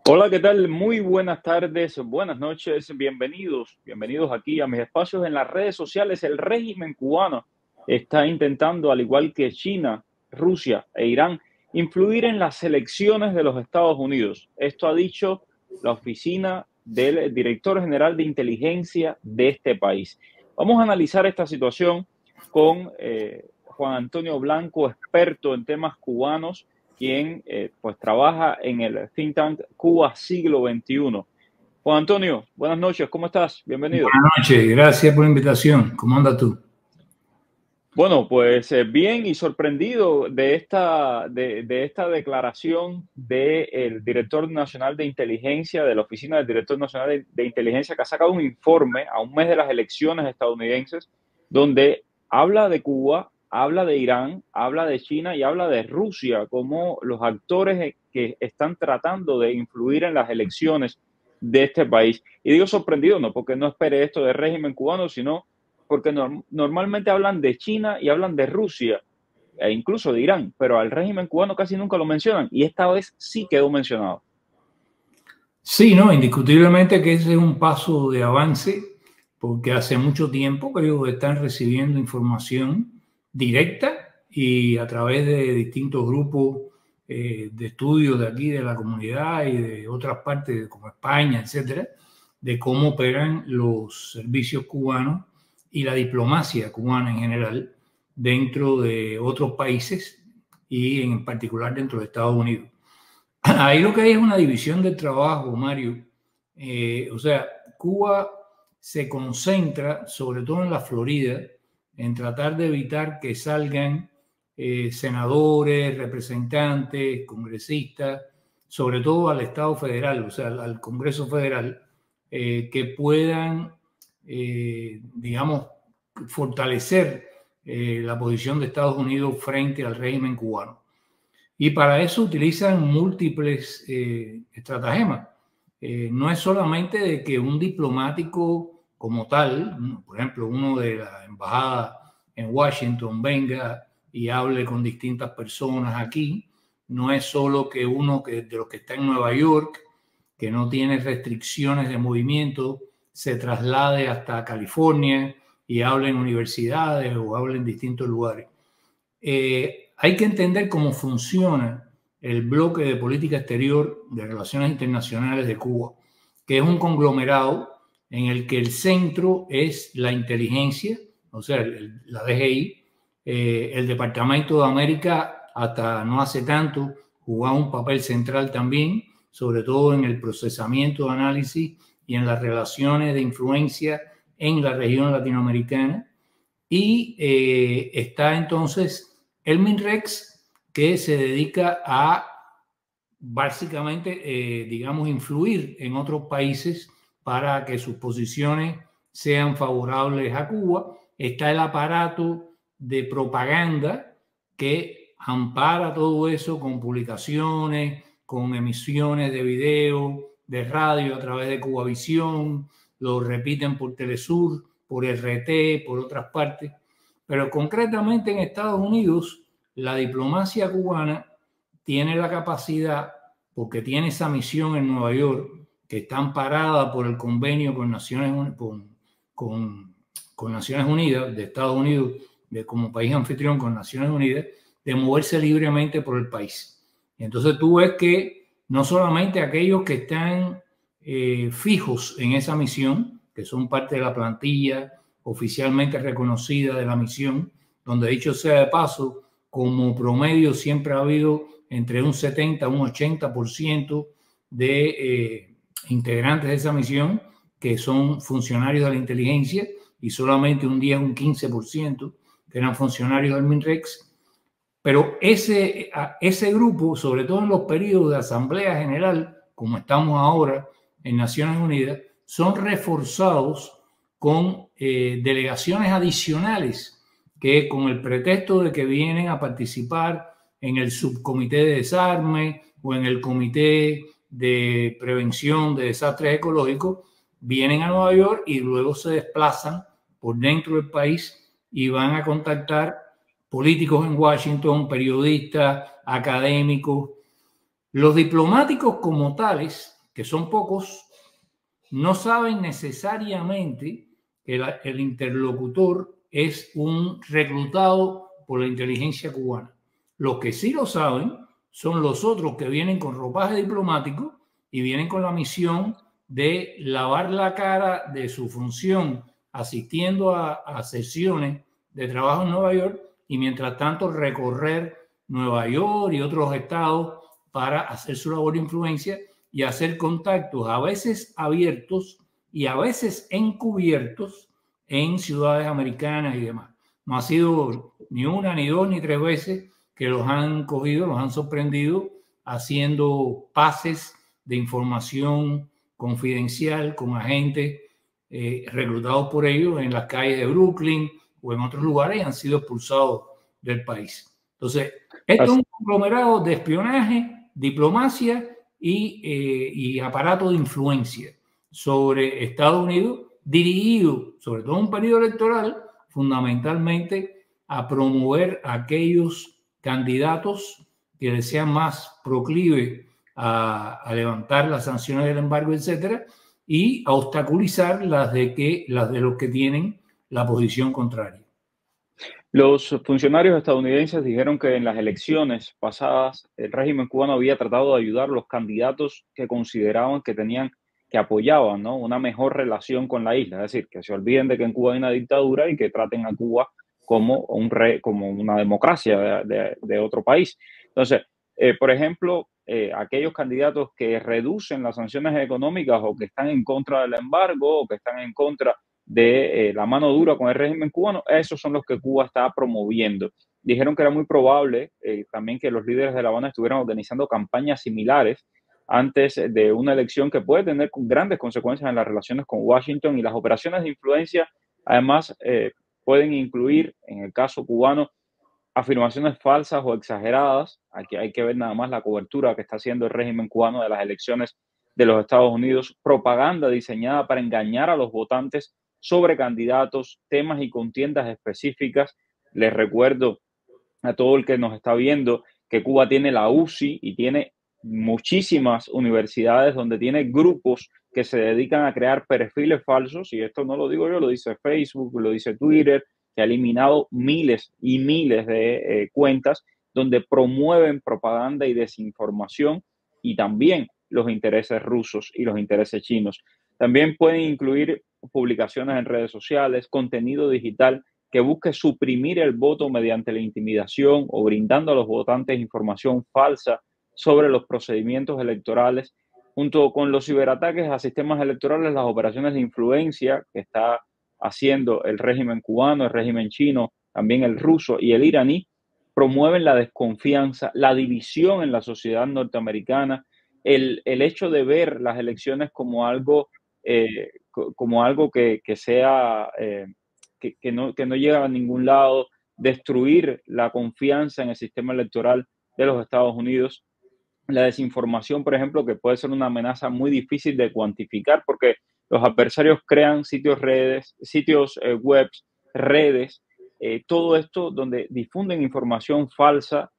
Hola, ¿qué tal? Muy buenas tardes, buenas noches, bienvenidos aquí a mis espacios en las redes sociales. El régimen cubano está intentando, al igual que China, Rusia e Irán, influir en las elecciones de los Estados Unidos. Esto ha dicho la oficina del director general de inteligencia de este país. Vamos a analizar esta situación con Juan Antonio Blanco, experto en temas cubanos, quien pues trabaja en el think tank Cuba Siglo XXI. Juan Antonio, buenas noches, ¿cómo estás? Bienvenido. Buenas noches, gracias por la invitación. ¿Cómo andas tú? Bueno, pues bien y sorprendido de esta declaración del director nacional de inteligencia, de la oficina del director nacional de inteligencia, que ha sacado un informe a un mes de las elecciones estadounidenses, donde habla de Cuba, habla de Irán, habla de China y habla de Rusia como los actores que están tratando de influir en las elecciones de este país. Y digo sorprendido, no porque no espere esto del régimen cubano, sino porque normalmente hablan de China y hablan de Rusia e incluso de Irán, pero al régimen cubano casi nunca lo mencionan y esta vez sí quedó mencionado. Sí, no, indiscutiblemente que ese es un paso de avance, porque hace mucho tiempo que ellos están recibiendo información directa y a través de distintos grupos de estudios de aquí, de la comunidad y de otras partes como España, etcétera, de cómo operan los servicios cubanos y la diplomacia cubana en general dentro de otros países y en particular dentro de Estados Unidos. Ahí lo que hay es una división del trabajo, Mario. O sea, Cuba se concentra, sobre todo en la Florida, en tratar de evitar que salgan senadores, representantes, congresistas, sobre todo al Estado federal, o sea, al Congreso Federal, que puedan, digamos, fortalecer la posición de Estados Unidos frente al régimen cubano. Y para eso utilizan múltiples estratagemas. No es solamente de que un diplomático como tal, por ejemplo, uno de la embajada en Washington venga y hable con distintas personas aquí. No es solo que uno de los que está en Nueva York, que no tiene restricciones de movimiento, se traslade hasta California y hable en universidades o hable en distintos lugares. Hay que entender cómo funciona el bloque de política exterior de relaciones internacionales de Cuba, que es un conglomerado en el que el centro es la inteligencia, o sea, la DGI, el Departamento de América hasta no hace tanto jugaba un papel central también, sobre todo en el procesamiento de análisis y en las relaciones de influencia en la región latinoamericana. Y está entonces el MINREX, que se dedica a básicamente, digamos, influir en otros países para que sus posiciones sean favorables a Cuba. Está el aparato de propaganda que ampara todo eso con publicaciones, con emisiones de video, de radio a través de Cubavisión, lo repiten por Telesur, por RT, por otras partes. Pero concretamente en Estados Unidos, la diplomacia cubana tiene la capacidad, porque tiene esa misión en Nueva York, que está amparada por el convenio con Naciones Unidas, de Estados Unidos, como país anfitrión con Naciones Unidas, de moverse libremente por el país. Entonces tú ves que no solamente aquellos que están fijos en esa misión, que son parte de la plantilla oficialmente reconocida de la misión, donde dicho sea de paso, como promedio siempre ha habido entre un 70 a un 80% de integrantes de esa misión que son funcionarios de la inteligencia y solamente un 10, un 15% que eran funcionarios del MINREX. Pero ese grupo, sobre todo en los periodos de Asamblea General, como estamos ahora en Naciones Unidas, son reforzados con delegaciones adicionales que con el pretexto de que vienen a participar en el subcomité de desarme o en el comité de prevención de desastres ecológicos, vienen a Nueva York y luego se desplazan por dentro del país y van a contactar políticos en Washington, periodistas, académicos, Los diplomáticos como tales, que son pocos, no saben necesariamente que el interlocutor es un reclutado por la inteligencia cubana. Los que sí lo saben son los otros que vienen con ropaje diplomático y vienen con la misión de lavar la cara de su función asistiendo a sesiones de trabajo en Nueva York y mientras tanto recorrer Nueva York y otros estados para hacer su labor de influencia y hacer contactos a veces abiertos y a veces encubiertos en ciudades americanas y demás. No ha sido ni una, ni dos, ni tres veces que los han cogido, los han sorprendido haciendo pases de información confidencial con agentes reclutados por ellos en las calles de Brooklyn o en otros lugares y han sido expulsados del país. Entonces, esto es un conglomerado de espionaje, diplomacia y aparato de influencia sobre Estados Unidos, dirigido, sobre todo en un periodo electoral, fundamentalmente a promover a aquellos candidatos que les sean más proclives a levantar las sanciones del embargo, etcétera, y a obstaculizar las de los que tienen la posición contraria. Los funcionarios estadounidenses dijeron que en las elecciones pasadas el régimen cubano había tratado de ayudar a los candidatos que consideraban que apoyaban, ¿no?, una mejor relación con la isla. Es decir, que se olviden de que en Cuba hay una dictadura y que traten a Cuba como una democracia de otro país. Entonces, por ejemplo, aquellos candidatos que reducen las sanciones económicas o que están en contra del embargo o que están en contra de la mano dura con el régimen cubano, esos son los que Cuba está promoviendo. Dijeron que era muy probable también que los líderes de La Habana estuvieran organizando campañas similares antes de una elección que puede tener grandes consecuencias en las relaciones con Washington, y las operaciones de influencia además pueden incluir, en el caso cubano, afirmaciones falsas o exageradas. Aquí hay que ver nada más la cobertura que está haciendo el régimen cubano de las elecciones de los Estados Unidos, propaganda diseñada para engañar a los votantes sobre candidatos, temas y contiendas específicas. Les recuerdo a todo el que nos está viendo que Cuba tiene la UCI y tiene muchísimas universidades donde tiene grupos que se dedican a crear perfiles falsos, y esto no lo digo yo, lo dice Facebook, lo dice Twitter, que ha eliminado miles y miles de cuentas donde promueven propaganda y desinformación, y también los intereses rusos y los intereses chinos. También pueden incluir publicaciones en redes sociales, contenido digital que busque suprimir el voto mediante la intimidación o brindando a los votantes información falsa sobre los procedimientos electorales. Junto con los ciberataques a sistemas electorales, las operaciones de influencia que está haciendo el régimen cubano, el régimen chino, también el ruso y el iraní, promueven la desconfianza, la división en la sociedad norteamericana, el hecho de ver las elecciones como algo que sea que no llega a ningún lado, destruir la confianza en el sistema electoral de los Estados Unidos. La desinformación, por ejemplo, que puede ser una amenaza muy difícil de cuantificar porque los adversarios crean sitios web, redes, todo esto donde difunden información falsa,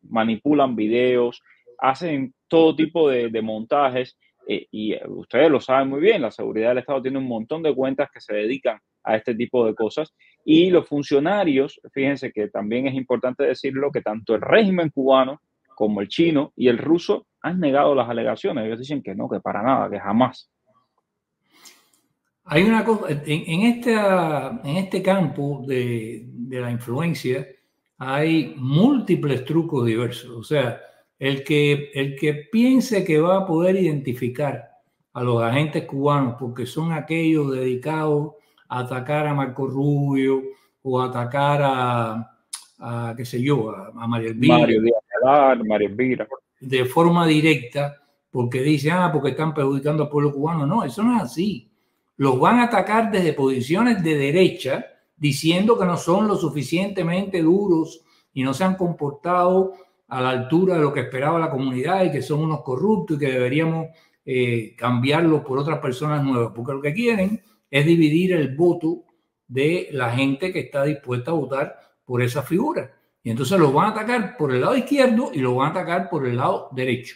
manipulan videos, hacen todo tipo de montajes, y ustedes lo saben muy bien, la seguridad del Estado tiene un montón de cuentas que se dedican a este tipo de cosas, y los funcionarios, fíjense que también es importante decirlo, que tanto el régimen cubano como el chino y el ruso han negado las alegaciones. Ellos dicen que no, que para nada, que jamás. Hay una cosa, en este campo de la influencia hay múltiples trucos diversos. O sea, el que piense que va a poder identificar a los agentes cubanos porque son aquellos dedicados a atacar a Marco Rubio o a atacar a qué sé yo, a María Elvira. Mario Díaz, María Elvira. De forma directa, porque dice, porque están perjudicando al pueblo cubano. No, eso no es así. Los van a atacar desde posiciones de derecha, diciendo que no son lo suficientemente duros y no se han comportado a la altura de lo que esperaba la comunidad y que son unos corruptos y que deberíamos cambiarlos por otras personas nuevas, porque lo que quieren es dividir el voto de la gente que está dispuesta a votar por esa figura. Y entonces los van a atacar por el lado izquierdo y los van a atacar por el lado derecho.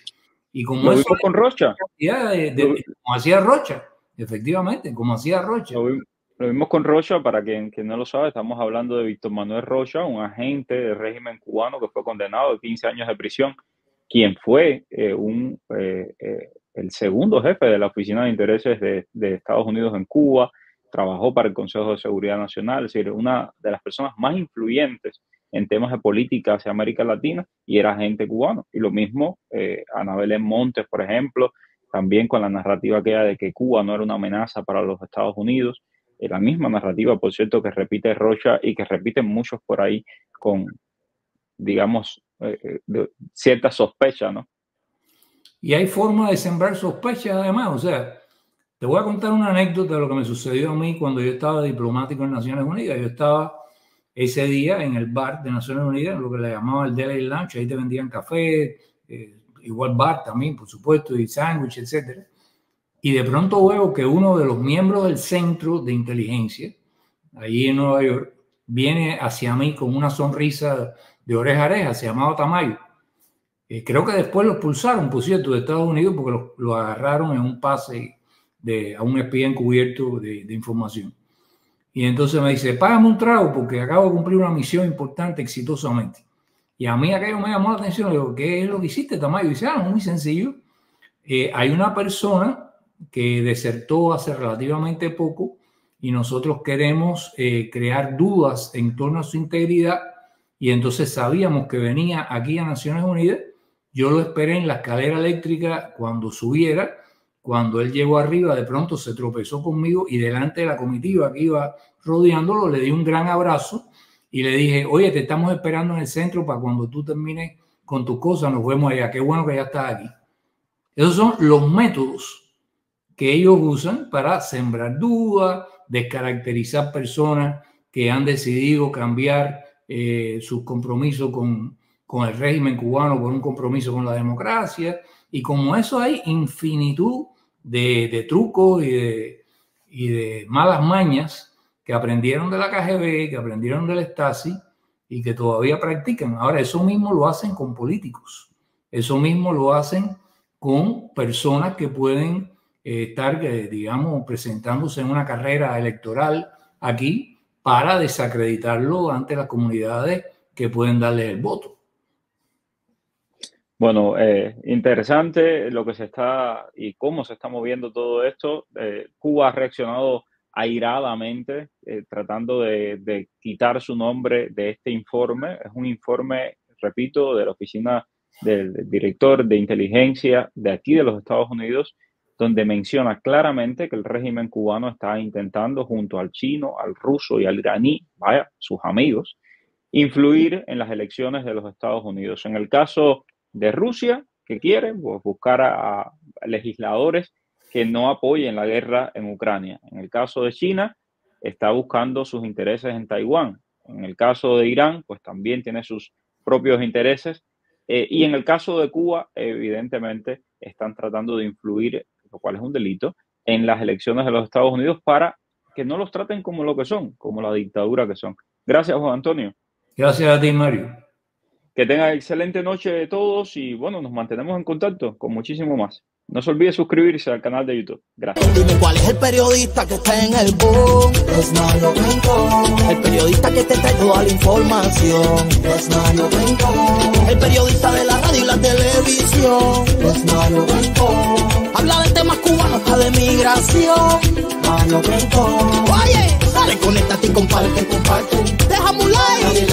Y como lo eso vimos con Rocha. Como hacía Rocha, efectivamente, como hacía Rocha. Lo vimos con Rocha, para quien no lo sabe, estamos hablando de Víctor Manuel Rocha, un agente del régimen cubano que fue condenado a 15 años de prisión, quien fue el segundo jefe de la Oficina de Intereses de Estados Unidos en Cuba, trabajó para el Consejo de Seguridad Nacional, es decir, una de las personas más influyentes en temas de política hacia América Latina, y era agente cubano. Y lo mismo Ana Belén Montes, por ejemplo, también con la narrativa aquella de que Cuba no era una amenaza para los Estados Unidos, la misma narrativa, por cierto, que repite Rocha y que repiten muchos por ahí con, digamos, cierta sospecha, ¿no? Y hay forma de sembrar sospechas además. O sea, te voy a contar una anécdota de lo que me sucedió a mí cuando yo estaba diplomático en Naciones Unidas. Yo estaba ese día en el bar de Naciones Unidas, lo que le llamaban el Deli Lunch. Ahí te vendían café, igual bar también, por supuesto, y sándwich, etcétera. Y de pronto veo que uno de los miembros del Centro de Inteligencia, allí en Nueva York, viene hacia mí con una sonrisa de oreja a oreja. Se llamaba Tamayo. Creo que después lo expulsaron, por cierto, de Estados Unidos, porque lo agarraron en un pase a un espía encubierto de información. Y entonces me dice, págame un trago porque acabo de cumplir una misión importante exitosamente. Y a mí aquello me llamó la atención. Le digo, ¿qué es lo que hiciste, Tamayo? Y dice, muy sencillo. Hay una persona que desertó hace relativamente poco y nosotros queremos crear dudas en torno a su integridad, y entonces sabíamos que venía aquí a Naciones Unidas. Yo lo esperé en la escalera eléctrica cuando subiera. Cuando él llegó arriba, de pronto se tropezó conmigo y delante de la comitiva que iba rodeándolo le di un gran abrazo y le dije, oye, te estamos esperando en el centro para cuando tú termines con tus cosas, nos vemos allá. Qué bueno que ya estás aquí. Esos son los métodos que ellos usan para sembrar dudas, descaracterizar personas que han decidido cambiar sus compromisos con el régimen cubano por un compromiso con la democracia. Y como eso hay infinitud de trucos y de malas mañas que aprendieron de la KGB, que aprendieron del Stasi y que todavía practican. Ahora, eso mismo lo hacen con políticos. Eso mismo lo hacen con personas que pueden estar, digamos, presentándose en una carrera electoral aquí para desacreditarlo ante las comunidades que pueden darle el voto. Bueno, interesante lo que se está y cómo se está moviendo todo esto. Cuba ha reaccionado airadamente, tratando de quitar su nombre de este informe. Es un informe, repito, de la Oficina del Director de Inteligencia de aquí de los Estados Unidos, donde menciona claramente que el régimen cubano está intentando, junto al chino, al ruso y al iraní, vaya, sus amigos, influir en las elecciones de los Estados Unidos. En el caso de Rusia, que quiere pues, buscar a legisladores que no apoyen la guerra en Ucrania. En el caso de China, está buscando sus intereses en Taiwán. En el caso de Irán, pues también tiene sus propios intereses. Y en el caso de Cuba, evidentemente, están tratando de influir, lo cual es un delito, en las elecciones de los Estados Unidos para que no los traten como lo que son, como la dictadura que son. Gracias, Juan Antonio. Gracias a ti, Mario. Que tengan excelente noche todos y bueno, nos mantenemos en contacto con muchísimo más. No se olvide suscribirse al canal de YouTube. Gracias. Dime cuál es el periodista que está en el boom. Es Mario Rincón. El periodista que te trae toda la información. Es Mario Rincón. El periodista de la radio y la televisión. Es Mario Rincón. Habla de temas cubanos, hasta de migración. Mario Rincón. Oye, dale, conéctate y comparte. Déjame un like.